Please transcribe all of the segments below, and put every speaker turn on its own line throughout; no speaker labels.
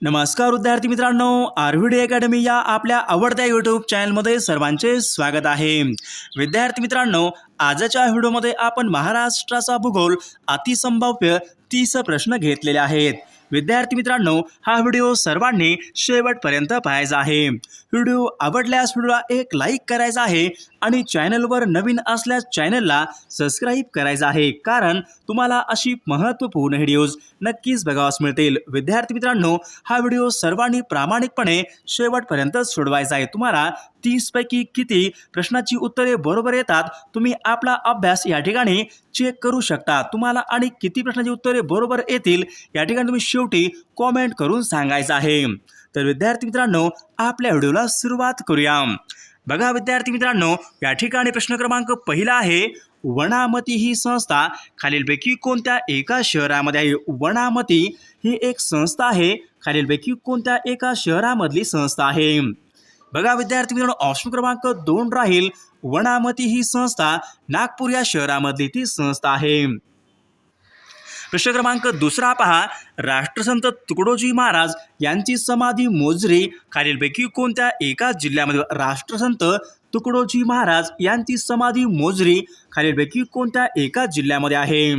नमस्कार विद्यार्थी मित्रांनो, आरव्हीडी अकॅडमी या आपल्या आवडत्या यूट्यूब चॅनलमध्ये सर्वांचे स्वागत आहे। विद्यार्थी मित्रांनो, आजच्या व्हिडिओमध्ये आपण महाराष्ट्राचा भूगोल अतिसंभाव्य 30 प्रश्न घेतलेले आहेत। विद्यार्थी मित्रांनो, हा व्हिडिओ सर्वांनी शेवटपर्यंत पाहायचा आहे। व्हिडिओ आवडल्यास व्हिडिओला एक लाईक करायचा आहे आणि चॅनलवर नवीन असल्यास चॅनलला सबस्क्राईब करायचं आहे, कारण तुम्हाला अशी महत्त्वपूर्ण व्हिडिओज नक्कीच बघावास मिळतील। विद्यार्थी मित्रांनो, हा व्हिडिओ सर्वांनी प्रामाणिकपणे शेवटपर्यंत सोडवायचा आहे। तुम्हाला 30 पैकी किती प्रश्नाची उत्तरे बरोबर येतात तुम्ही आपला अभ्यास या ठिकाणी चेक करू शकता। तुम्हाला आणि किती प्रश्नाची उत्तरे बरोबर येतील या ठिकाणी तुम्ही शेवटी कमेंट करून सांगायचं आहे। तर विद्यार्थी मित्रांनो, आपल्या व्हिडिओला सुरुवात करूया। बघा विद्यार्थी मित्रांनो, या ठिकाणी प्रश्न क्रमांक पहिला आहे, वनामती ही संस्था खालीलपैकी कोणत्या एका शहरामध्ये आहे? वनामती ही एक संस्था आहे, खालीलपैकी कोणत्या एका शहरामधली संस्था आहे? बघा विद्यार्थी मित्रांनो, ऑप्शन क्रमांक 2 राहील, वनामती ही संस्था नागपूर या शहरामधली ती संस्था आहे। प्रश्न क्रमांक 2 पहा, राष्ट्रसंत तुकडोजी महाराज यांची समाधी मोझरी खालीलपैकी कोणत्या एका जिल्ह्यामध्ये? राष्ट्रसंत तुकडोजी महाराज यांची समाधी मोझरी खालीलपैकी कोणत्या एका जिल्ह्यामध्ये आहे?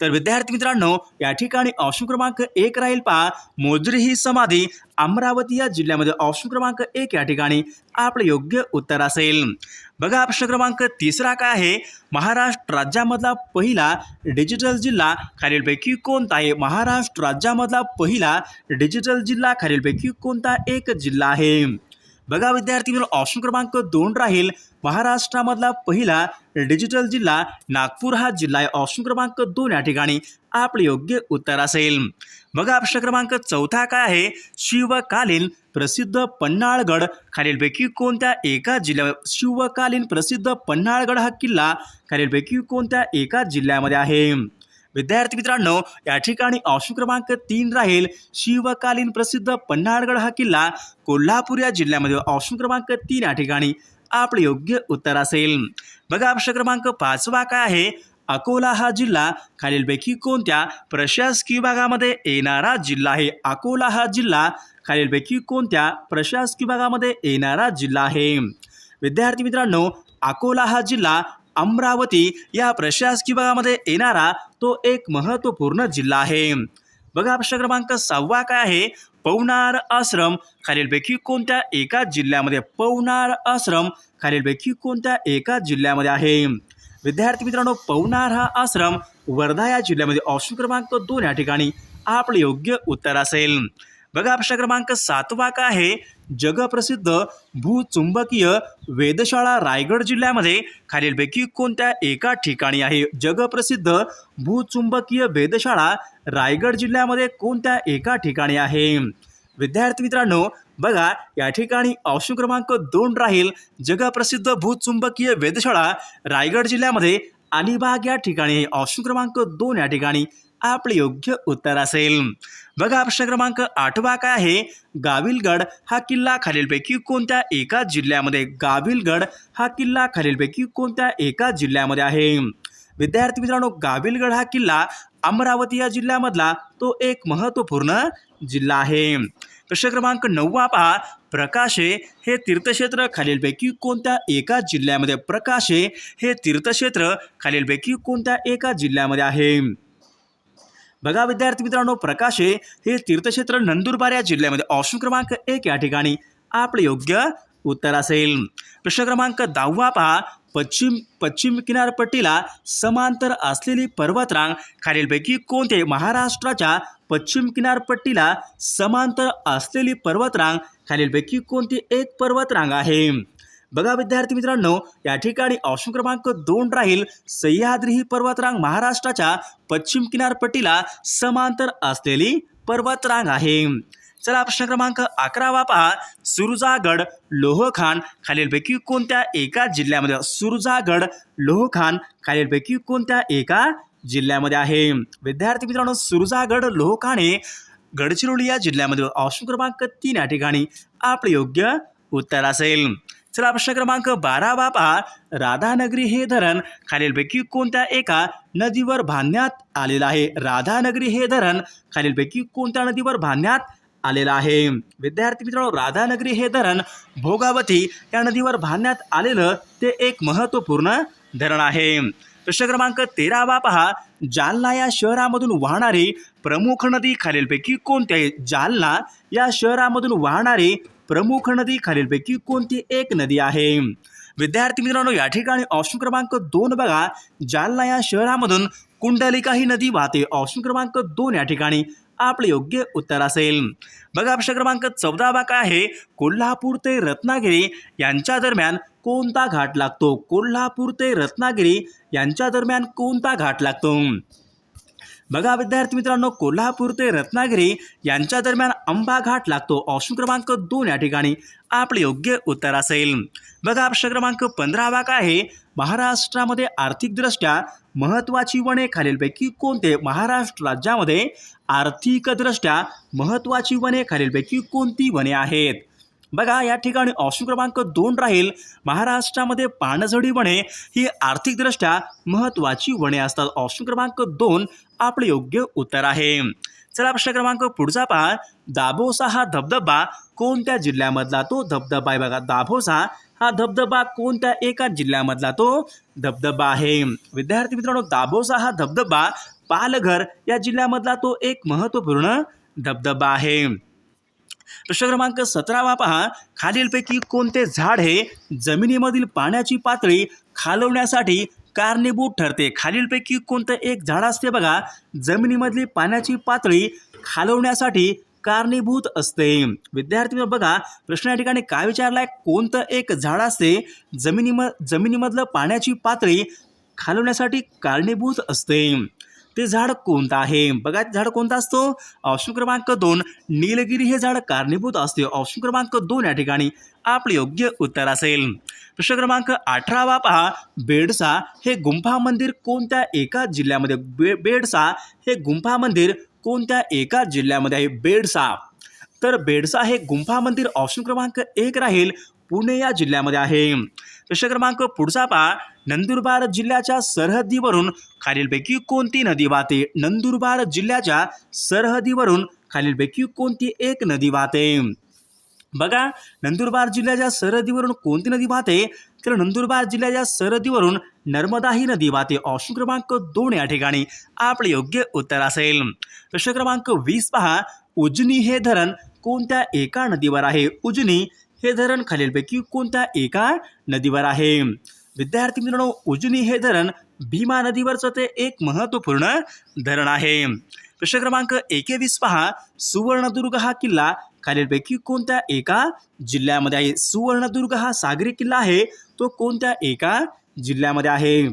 तर विद्यार्थी मित्रांनो, या ठिकाणी ऑप्शन क्रमांक 1 राहील पहा, मोझरी ही समाधी अमरावती या जिल्ह्यामध्ये। ऑप्शन क्रमांक 1 या ठिकाणी आपले योग्य उत्तर असेल। बघा प्रश्न क्रमांक 3 काय आहे, महाराष्ट्र राज्यामधला पहिला डिजिटल जिल्हा खालीलपैकी कोणता आहे? महाराष्ट्र राज्यामधला पहिला डिजिटल जिल्हा खालीलपैकी कोणता एक जिल्हा आहे? बघा विद्यार्थी मित्रांनो, ऑप्शन क्रमांक 2 राहील, महाराष्ट्रामधला पहिला डिजिटल जिल्हा नागपूर हा जिल्हा आहे। ऑप्शन क्रमांक 2 या ठिकाणी आपले योग्य उत्तर असेल। बघा प्रश्न क्रमांक 4 काय आहे, शिवकालीन प्रसिद्ध पन्हाळगड खालीलपैकी कोणत्या एका जिल्ह्यामध्ये? शिवकालीन प्रसिद्ध पन्हाळगड हा किल्ला खालीलपैकी कोणत्या एका जिल्ह्यामध्ये आहे? विद्यार्थी मित्रांनो, या ठिकाणी ऑप्शन क्रमांक 3 राहील, शिवकालीन प्रसिद्ध पन्हाळगड हा किल्ला कोल्हापूर या जिल्ह्यामध्ये। ऑप्शन क्रमांक 3 या ठिकाणी आपले योग्य उत्तर असेल। बघा प्रश्न क्रमांक 5 काय आहे, अकोला हा जिल्हा खालीलपैकी कोणत्या प्रशासकीय विभागामध्ये येणारा जिल्हा आहे? अकोला हा जिल्हा खालीलपैकी कोणत्या प्रशासकीय विभागामध्ये येणारा जिल्हा आहे? विद्यार्थी मित्रांनो, अकोला हा जिल्हा अमरावती या प्रशासकीय विभागामध्ये येणारा तो एक महत्त्वपूर्ण जिल्हा आहे। बघा प्रश्न क्रमांक 6 काय आहे, पवनार आश्रम खालीलपैकी कोणत्या एका जिल्ह्यामध्ये? पवनार आश्रम खालीलपैकी कोणत्या एका जिल्ह्यामध्ये आहे? विद्यार्थी मित्रांनो, पवनार हा आश्रम वर्धा या जिल्ह्यामध्ये। ऑप्शन क्रमांक 2 या ठिकाणी आपले योग्य उत्तर असेल। बघा प्रश्न क्रमांक 7 काय आहे, जगप्रसिद्ध भूचुंबकीय वेधशाळा रायगड जिल्ह्यामध्ये खालीलपैकी कोणत्या एका ठिकाणी आहे? जगप्रसिद्ध भूचुंबकीय वेधशाळा रायगड जिल्ह्यामध्ये कोणत्या एका ठिकाणी आहे? विद्यार्थी मित्रांनो, बघा या ठिकाणी ऑप्शन क्रमांक 2 राहील, जगप्रसिद्ध भूचुंबकीय वेधशाळा रायगड जिल्ह्यामध्ये अलिबाग या ठिकाणी आहे। ऑप्शन क्रमांक 2 या ठिकाणी आपले योग्य उत्तर असेल। बघा प्रश्न क्रमांक 8 काय आहे, गाविलगड हा किल्ला खालीलपैकी कोणत्या एका जिल्ह्यामध्ये? गाविलगड हा किल्ला खालीलपैकी कोणत्या एका जिल्ह्यामध्ये आहे? विद्यार्थी मित्रांनो, गाविलगड हा किल्ला अमरावती या जिल्ह्यामधला तो एक महत्त्वपूर्ण जिल्हा आहे। प्रश्न क्रमांक 9 पहा, प्रकाशे हे तीर्थक्षेत्र खालीलपैकी कोणत्या एका जिल्ह्यामध्ये? प्रकाशे हे तीर्थक्षेत्र खालीलपैकी कोणत्या एका जिल्ह्यामध्ये आहे? बघा विद्यार्थी मित्रांनो, प्रकाशे हे तीर्थक्षेत्र नंदुरबार या जिल्ह्यामध्ये। ऑप्शन क्रमांक 1 या ठिकाणी आपले योग्य उत्तर असेल। प्रश्न क्रमांक 10 पहा, पश्चिम किनारपट्टीला समांतर असलेली पर्वतरांग खालीलपैकी कोणते? महाराष्ट्राच्या पश्चिम किनारपट्टीला समांतर असलेली पर्वतरांग खालीलपैकी कोणती एक पर्वतरांग आहे? बघा विद्यार्थी मित्रांनो, या ठिकाणी ऑप्शन क्रमांक 2 राहील, सह्याद्री ही पर्वतरांग महाराष्ट्राच्या पश्चिम किनारपट्टीला समांतर असलेली पर्वतरांग आहे। चला प्रश्न क्रमांक 11 पहा, सुरजागड लोहखान खालीलपैकी कोणत्या एका जिल्ह्यामध्ये? सुरजागड लोहखान खालीलपैकी कोणत्या एका जिल्ह्यामध्ये आहे? विद्यार्थी मित्रांनो, सुरजागड लोहखान हे गडचिरोली या जिल्ह्यामध्ये। ऑप्शन क्रमांक 3 या ठिकाणी आपले योग्य उत्तर असेल। चला प्रश्न क्रमांक 12 पहा, राधानगरी हे धरण खालीलपैकी कोणत्या एका नदीवर बांधण्यात आलेलं आहे? राधानगरी हे धरण खालीलपैकी कोणत्या नदीवर बांधण्यात आलेला आहे। विद्यार्थी मित्रांनो, राधानगरी हे धरण भोगावती या नदीवर बांधण्यात आलेलं ते एक महत्त्वपूर्ण धरण आहे। प्रश्न क्रमांक 13 पहा, जालना या शहरामधून वाहणारी प्रमुख नदी खालीलपैकी कोणती आहे? जालना या शहरामधून वाहणारी प्रमुख नदी खालीलपैकी कोणती एक नदी आहे? विद्यार्थी मित्रांनो, या ठिकाणी ऑप्शन क्रमांक 2 बघा, जालना या शहरामधून कुंडलिका ही नदी वाहते। ऑप्शन क्रमांक 2 या ठिकाणी आपले योग्य उत्तर असेल। बघा प्रश्न क्रमांक 14 काय आहे? कोल्हापूर ते रत्नागिरी यांच्या दरम्यान कोणता घाट लागतो? कोल्हापूर ते रत्नागिरी यांच्या दरम्यान कोणता घाट लागतो? बघा विद्यार्थी मित्रांनो, कोल्हापूर ते रत्नागिरी यांच्या दरम्यान अंबा घाट लागतो। ऑप्शन क्रमांक 2 या ठिकाणी आपले योग्य उत्तर असेल। बघा प्रश्न क्रमांक 15 काय आहे? महाराष्ट्रामध्ये आर्थिकदृष्ट्या महत्त्वाची वने खालीलपैकी कोणते? महाराष्ट्र राज्यामध्ये आर्थिकदृष्ट्या महत्त्वाची वने खालीलपैकी कोणती वने आहेत? बघा या ठिकाणी ऑप्शन क्रमांक 2 राहील, महाराष्ट्रामध्ये पानझडी वने ही आर्थिकदृष्ट्या महत्त्वाची वने असतात। ऑप्शन क्रमांक 2 आपले योग्य उत्तर आहे। चला प्रश्न क्रमांक पुढचा पहा, दाभोसा हा धबधबा कोणत्या जिल्ह्यामधला तो धबधबा आहे? बघा दाभोसा हा धबधबा कोणत्या एका जिल्ह्यामधला तो धबधबा आहे? विद्यार्थी मित्रांनो, दाभोसा हा धबधबा पालघर या जिल्ह्यामधला तो एक महत्त्वपूर्ण धबधबा आहे। प्रश्न क्रमांक 17 पहा, खालीलपैकी कोणते झाड हे जमिनीमधील पाण्याची पातळी खालवण्यासाठी कारणीभूत ठरते? खालीलपैकी कोणतं एक झाड असते बघा, जमिनीमधली पाण्याची पातळी खालवण्यासाठी कारणीभूत असते? विद्यार्थी बघा प्रश्न या ठिकाणी काय विचारलाय? कोणतं एक झाड असते जमिनीमधलं पाण्याची पातळी खालवण्यासाठी कारणीभूत असते? ते झाड कोणतं आहे? बघा झाड कोणतं असतो? ऑप्शन क्रमांक 2 नीलगिरी हे झाड कारणीभूत असते। ऑप्शन क्रमांक 2 या ठिकाणी आपले योग्य उत्तर असेल। प्रश्न क्रमांक 18 पहा, बेडसा हे गुंफा मंदिर कोणत्या एका जिल्ह्यामध्ये? बेडसा हे गुंफा मंदिर कोणत्या एका जिल्ह्यामध्ये आहे? बेडसा, तर बेडसा हे गुंफा मंदिर ऑप्शन क्रमांक 1 राहील, पुणे या जिल्ह्यामध्ये आहे। प्रश्न क्रमांक पुढचा पहा, नंदुरबार जिल्ह्याच्या सरहद्दीवरून खालीलपैकी कोणती नदी वाहते? नंदुरबार जिल्ह्याच्या सरहद्दीवरून खालीलपैकी कोणती एक नदी वाहते? बघा नंदुरबार जिल्ह्याच्या सरहद्दीवरून कोणती नदी वाहते? तर नंदुरबार जिल्ह्याच्या सरहद्दीवरून नर्मदा ही नदी वाहते। ऑप्शन क्रमांक 2 या ठिकाणी आपले योग्य उत्तर असेल। प्रश्न क्रमांक 20 पहा, उजनी हे धरण कोणत्या एका नदीवर आहे? उजनी हे धरण खालीलपैकी कोणत्या एका नदीवर आहे? विद्यार्थी मित्रांनो, उजनी हे धरण भीमा नदीवरचं ते एक महत्त्वपूर्ण धरण आहे। प्रश्न क्रमांक 21 पहा, सुवर्णदुर्ग हा किल्ला खालीलपैकी कोणत्या एका जिल्ह्यामध्ये आहे? सुवर्णदुर्ग हा सागरी किल्ला आहे, तो कोणत्या एका जिल्ह्यामध्ये आहे?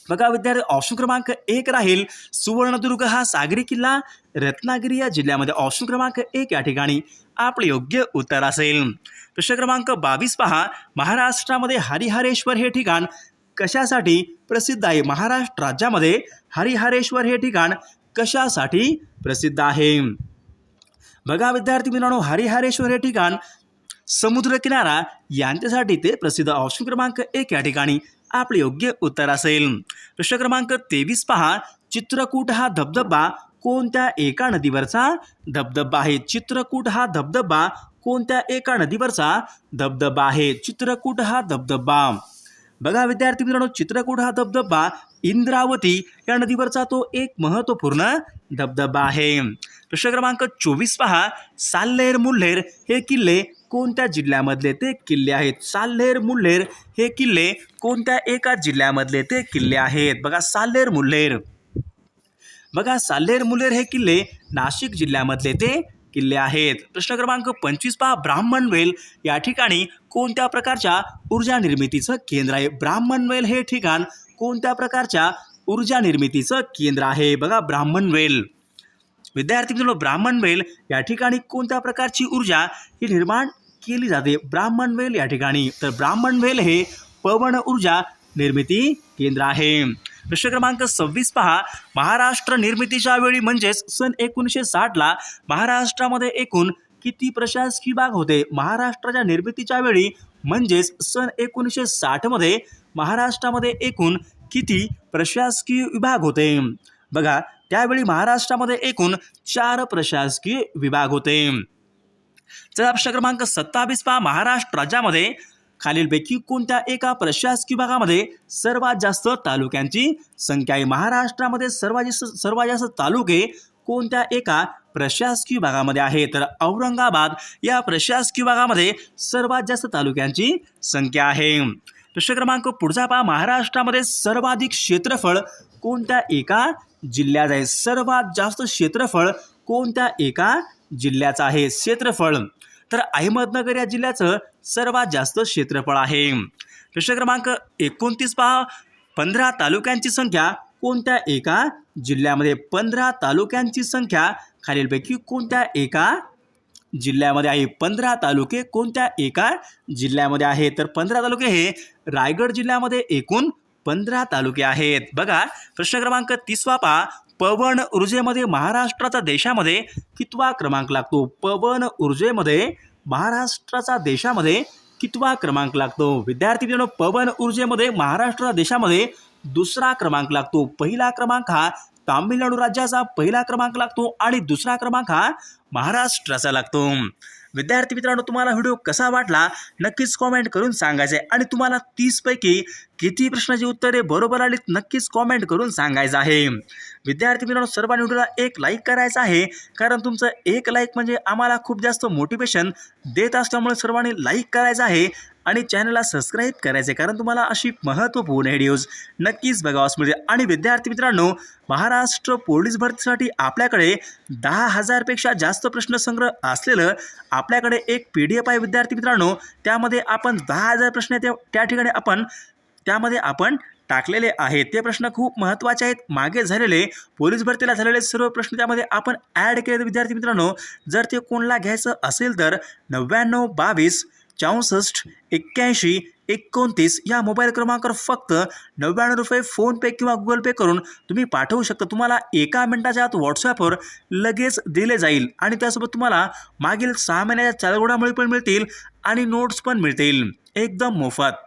बघा विद्यार्थी ऑप्शन क्रमांक 1 राहील, सुवर्णदुर्ग हा सागरी किल्ला रत्नागिरी या जिल्ह्यामध्ये। ऑप्शन क्रमांक 1 या ठिकाणी आपले योग्य उत्तर असेल। प्रश्न क्रमांक 22 पहा, महाराष्ट्रामध्ये हरिहरेश्वर हे ठिकाण कशासाठी प्रसिद्ध आहे? महाराष्ट्र राज्यामध्ये हरिहरेश्वर हे ठिकाण कशासाठी प्रसिद्ध आहे? बघा विद्यार्थी मित्रांनो, हरिहरेश्वर हे ठिकाण समुद्रकिनारा यांच्यासाठी ते प्रसिद्ध। ऑप्शन क्रमांक 1 या ठिकाणी आपले योग्य उत्तर असेल। प्रश्न क्रमांक 23 पहा, चित्रकूट हा धबधबा कोणत्या एका नदीवरचा धबधबा आहे? चित्रकूट हा धबधबा कोणत्या एका नदीवरचा धबधबा आहे? चित्रकूट हा धबधबा, बघा विद्यार्थी मित्रांनो, चित्रकूट हा धबधबा इंद्रावती या नदीवरचा तो एक महत्त्वपूर्ण धबधबा आहे। प्रश्न क्रमांक 24 पहा, साल्हेर मुल्हेर हे किल्ले कोणत्या जिल्ह्यामधले ते किल्ले आहेत? साल्हेर मुल्हेर हे किल्ले कोणत्या एका जिल्ह्यामधले ते किल्ले आहेत? बघा साल्हेर मुल्हेर, बघा साल्हेर मुल्हेर हे किल्ले नाशिक जिल्ह्यामधले ते किल्ले आहेत। प्रश्न क्रमांक 25 पहा, ब्राह्मणवेल या ठिकाणी कोणत्या प्रकारच्या ऊर्जा निर्मितीचं केंद्र आहे? ब्राह्मणवेल हे ठिकाण कोणत्या प्रकारच्या ऊर्जा निर्मितीचं केंद्र आहे? बघा ब्राह्मणवेल, विद्यार्थी मित्रांनो, ब्राह्मणवेल या ठिकाणी कोणत्या प्रकारची ऊर्जा ही निर्माण केली जाते? ब्राह्मणवेल या ठिकाणी, तर ब्राह्मणवेल हे पवन ऊर्जा निर्मिती केंद्र आहे। प्रश्न क्रमांक 26 पहा, महाराष्ट्र निर्मितीच्या वेळी म्हणजेच सन 1960ला महाराष्ट्रामध्ये एकूण किती प्रशासकीय विभाग होते? महाराष्ट्राच्या निर्मितीच्या वेळी म्हणजेच सन 1960 मध्ये महाराष्ट्रामध्ये एकूण किती प्रशासकीय विभाग होते? बघा त्यावेळी महाराष्ट्रामध्ये एकूण 4 प्रशासकीय विभाग होते. चला प्रश्न क्रमांक 27 पहा. महाराष्ट्र राज्यामध्ये खालीलपैकी कोणत्या एका प्रशासकीय विभागामध्ये सर्वात जास्त तालुक्यांची संख्या आहे? महाराष्ट्रामध्ये सर्वात जास्त तालुके कोणत्या एका प्रशासकीय विभागामध्ये आहे? तर औरंगाबाद या प्रशासकीय विभागामध्ये सर्वात जास्त तालुक्यांची संख्या आहे. प्रश्न क्रमांक पुढचा पहा. महाराष्ट्रामध्ये सर्वाधिक क्षेत्रफळ कोणत्या एका जिल्ह्यात आहे? सर्वात जास्त क्षेत्रफळ कोणत्या एका जिल्ह्याचं आहे? क्षेत्रफळ तर अहमदनगर या जिल्ह्याचं सर्वात जास्त क्षेत्रफळ आहे. प्रश्न क्रमांक 29 पहा. 15 तालुक्यांची संख्या कोणत्या एका जिल्ह्यामध्ये? 15 तालुक्यांची संख्या खालीलपैकी कोणत्या एका जिल्ह्यामध्ये आहे? 15 तालुके कोणत्या एका जिल्ह्यामध्ये आहेत? तर 15 तालुके हे रायगड जिल्ह्यामध्ये एकूण 15 तालुके आहेत. बघा प्रश्न क्रमांक 30 पहा. पवन ऊर्जेमध्ये महाराष्ट्राचा देशामध्ये कितवा क्रमांक लागतो? पवन ऊर्जेमध्ये महाराष्ट्राचा देशामध्ये कितवा क्रमांक लागतो? विद्यार्थी मित्रांनो, पवन ऊर्जेमध्ये महाराष्ट्राचा देशामध्ये दुसरा क्रमांक लागतो. पहिला क्रमांक हा तामिळनाडू राज्याचा पहिला क्रमांक लागतो आणि दुसरा क्रमांक हा महाराष्ट्राचा लागतो. विद्यार्थी मित्रांनो, तुम्हाला व्हिडिओ कसा वाटला नक्कीच कॉमेंट करून सांगायचं आहे आणि तुम्हाला 30 पैकी किती प्रश्नाची उत्तरे बरोबर आलीत नक्कीच कॉमेंट करून सांगायचं आहे. विद्यार्थी मित्रांनो, सर्वांनी व्हिडिओला एक लाईक करायचं आहे, कारण तुमचं एक लाईक म्हणजे आम्हाला खूप जास्त मोटिवेशन देत असल्यामुळे सर्वांनी लाईक करायचं आहे आणि चॅनलला सबस्क्राईब करायचे, कारण तुम्हाला अशी महत्त्वपूर्ण व्हिडिओज नक्कीच बघावास मिळते. आणि विद्यार्थी मित्रांनो, महाराष्ट्र पोलीस भरतीसाठी आपल्याकडे 10,000 पेक्षा जास्त प्रश्नसंग्रह असलेलं आपल्याकडे एक PDF आहे. विद्यार्थी मित्रांनो, त्यामध्ये आपण 10,000 प्रश्न त्या ठिकाणी आपण टाकलेले आहेत. ते प्रश्न खूप महत्त्वाचे आहेत. मागे झालेले पोलीस भरतीला झालेले सर्व प्रश्न त्यामध्ये आपण ॲड केले. विद्यार्थी मित्रांनो, जर ते कोणाला घ्यायचं असेल तर 99 22 64 81 29 या मोबाईल क्रमांकावर फक्त 99 रुपये फोनपे किंवा गुगल पे करून तुम्ही पाठवू शकता. तुम्हाला 1 मिनिटाच्या आत व्हॉट्सॲपवर लगेच दिले जाईल आणि त्यासोबत तुम्हाला मागील 6 महिन्याच्या चालू घडामोडी पण मिळतील आणि नोट्स पण मिळतील एकदम मोफत.